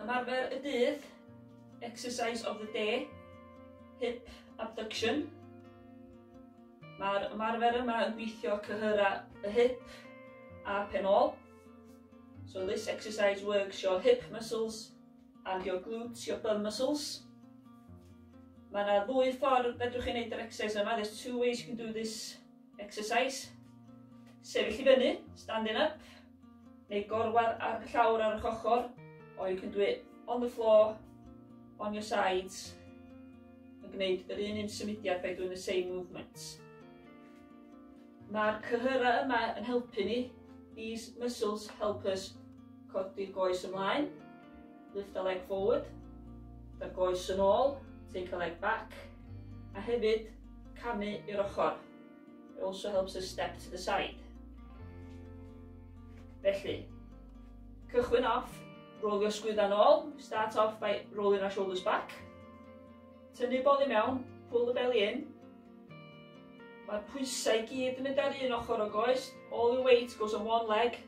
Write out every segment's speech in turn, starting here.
Ymarfer y dydd, exercise of the day, hip abduction. Mae'r ymarfer yma yn gweithio cyhyra y hip a penol. So this exercise works your hip muscles and your glutes, your bum muscles. Mae yna ddwy ffordd fedrwch chi wneud yr exercise yma. There's two ways you can do this exercise. Sefyll i fyny, standing up, neu gorwar ar llawr ar eich ochr, or you can do it on the floor, on your sides, yn gwneud yr un symudiad by doing the same movements. Mae'r cyhyra yma yn helpu ni. These muscles help us codi'r goes ymlaen, lift a leg forward, the goes yn ôl, take a leg back, a hefyd camu i'r ochr. It also helps us step to the side. Felly, cychwyn off, rolio sgwydda nôl. Start off by rolling our shoulders back. Tynnu bol i mewn, pull the belly in. Mae'r pwysau i gyd yn mynd ar un ochr o goes. All your weight goes on one leg.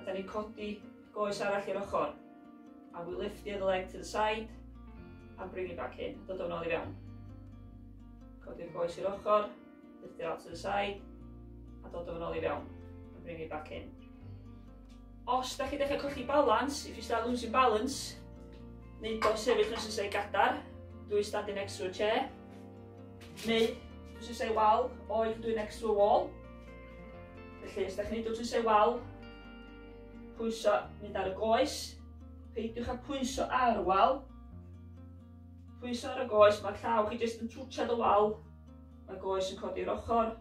A da ni'n codi goes arall i'r ochr. And we lift the other leg to the side and bring it back in. Dod o'n ôl i fewn. Codi'r goes i'r ochr, lift it out to the side, a dod o'n ôl i fewn. And bring it back in. Os da chi dechrau colli balance, if you start losing balance, neu bod sefyll yn sysau gadar, do it standing next to a chair. Neu, sysau wal, or you can do it next to a wall. Felly, os da chi'n neud sysau wal, pwyso mynd ar y goes. Peidiwch â pwyso ar y wal. Pwyso ar y goes, mae'r llaw chi jyst yn twtsiad y wal. Mae'r goes yn codi'r ochr.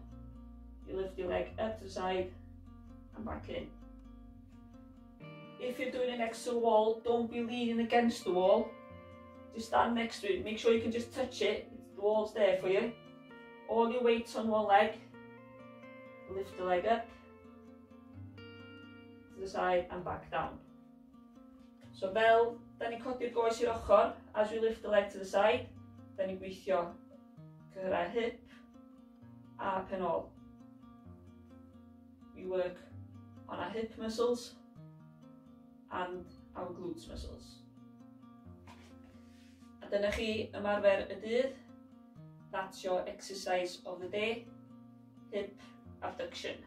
You lift your leg up to the side and back in. If you're doing it next to a wall, don't be leaning against the wall. Just stand next to it. Make sure you can just touch it. The wall's there for you. All your weight's on one leg. Lift the leg up to the side and back down. So fel, da ni'n codi'r goes i'r ochr. As we lift the leg to the side, da ni'n gweithio cyhyra hip a penol. We work on our hip muscles and our glutes muscles. A dyna chi ymarfer y dydd. That's your exercise of the day, hip abduction.